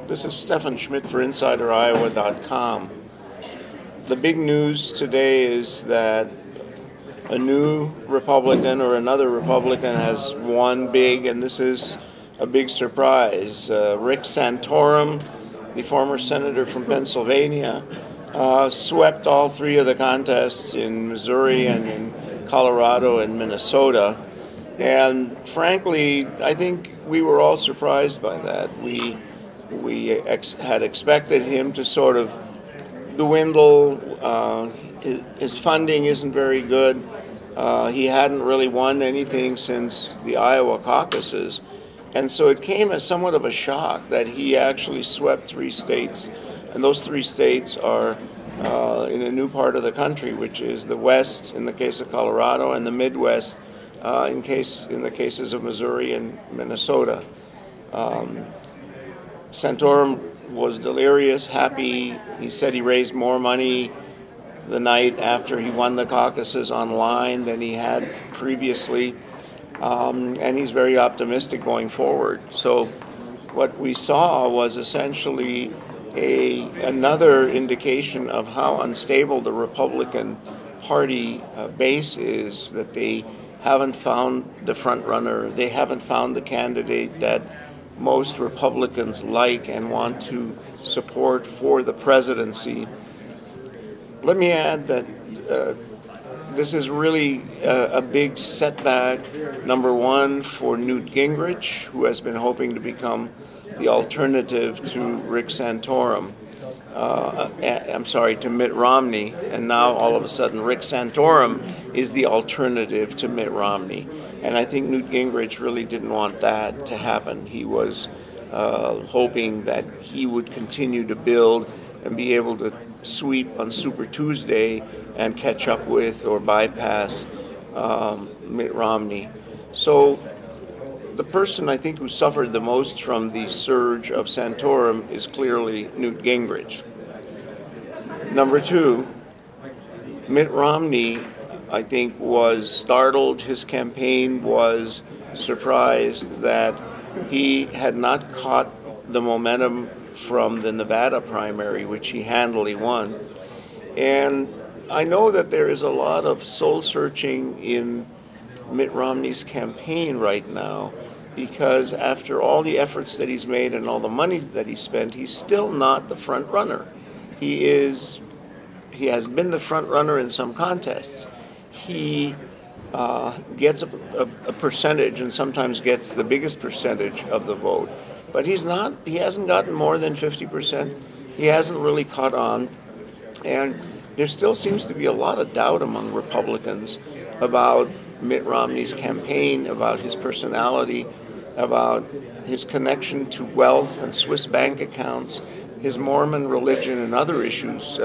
This is Stefan Schmidt for InsiderIowa.com. The big news today is that a new Republican or another Republican has won big, and this is a big surprise. Rick Santorum, the former senator from Pennsylvania, swept all three of the contests in Missouri and in Colorado and Minnesota. And frankly, I think we were all surprised by that. We had expected him to sort of dwindle. His funding isn't very good. He hadn't really won anything since the Iowa caucuses. And so it came as somewhat of a shock that he actually swept three states. And those three states are in a new part of the country, which is the West in the case of Colorado and the Midwest in the cases of Missouri and Minnesota. Santorum was delirious, happy. He said he raised more money the night after he won the caucuses online than he had previously, and he's very optimistic going forward. So what we saw was essentially another indication of how unstable the Republican Party base is, that they haven't found the front runner, they haven't found the candidate that most Republicans like and want to support for the presidency. Let me add that this is really a big setback, number one, for Newt Gingrich, who has been hoping to become the alternative to Rick Santorum. To Mitt Romney, and now all of a sudden Rick Santorum is the alternative to Mitt Romney. And I think Newt Gingrich really didn't want that to happen. He was hoping that he would continue to build and be able to sweep on Super Tuesday and catch up with or bypass Mitt Romney. So the person I think who suffered the most from the surge of Santorum is clearly Newt Gingrich. Number two, Mitt Romney, I think, was startled. His campaign was surprised that he had not caught the momentum from the Nevada primary, which he handily won. And I know that there is a lot of soul searching in Mitt Romney's campaign right now, because after all the efforts that he's made and all the money that he spent, he's still not the front runner. He has been the front runner in some contests. He gets a percentage and sometimes gets the biggest percentage of the vote, but he hasn't gotten more than 50%. He hasn't really caught on, and there still seems to be a lot of doubt among Republicans about Mitt Romney's campaign, about his personality, about his connection to wealth and Swiss bank accounts, his Mormon religion and other issues.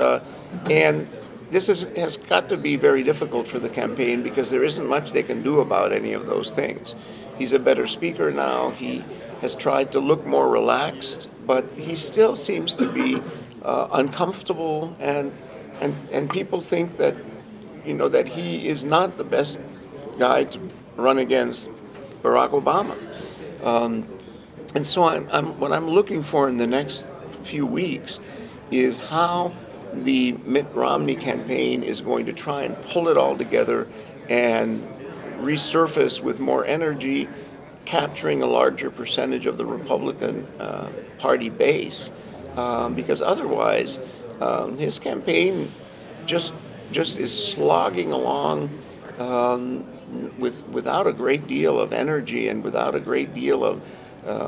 And this has got to be very difficult for the campaign because there isn't much they can do about any of those things. He's a better speaker now. He has tried to look more relaxed, but he still seems to be uncomfortable, and people think that, that he is not the best guy to run against Barack Obama. And so what I'm looking for in the next few weeks is how the Mitt Romney campaign is going to try and pull it all together and resurface with more energy, capturing a larger percentage of the Republican Party base, because otherwise his campaign just is slogging along without a great deal of energy and without a great deal of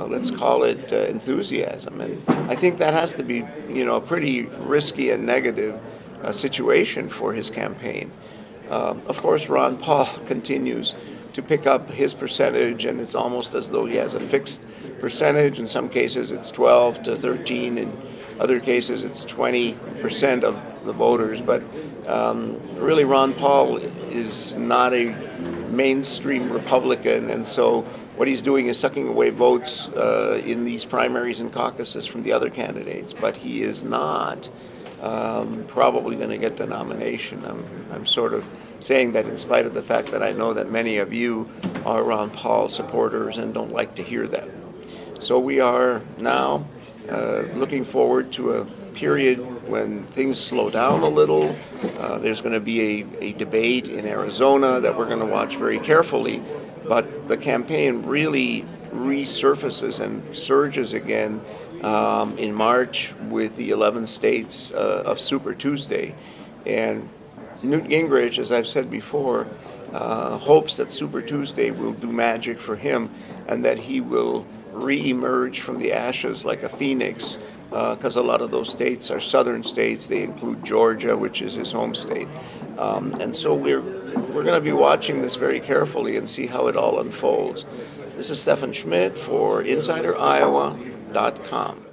let's call it enthusiasm. And I think that has to be, a pretty risky and negative situation for his campaign. Of course, Ron Paul continues to pick up his percentage, and it's almost as though he has a fixed percentage. In some cases, it's 12 to 13. In other cases, it's 20% of the voters. But really, Ron Paul is not a mainstream Republican, and so what he's doing is sucking away votes in these primaries and caucuses from the other candidates, but he is not probably going to get the nomination. I'm sort of saying that in spite of the fact that I know that many of you are Ron Paul supporters and don't like to hear that. So we are now looking forward to a period when things slow down a little. There's going to be a debate in Arizona that we're going to watch very carefully, but the campaign really resurfaces and surges again in March with the 11 states of Super Tuesday. And Newt Gingrich, as I've said before, hopes that Super Tuesday will do magic for him and that he will re-emerge from the ashes like a phoenix, because a lot of those states are southern states. They include Georgia, which is his home state. And so we're going to be watching this very carefully and see how it all unfolds. This is Stefan Schmidt for InsiderIowa.com.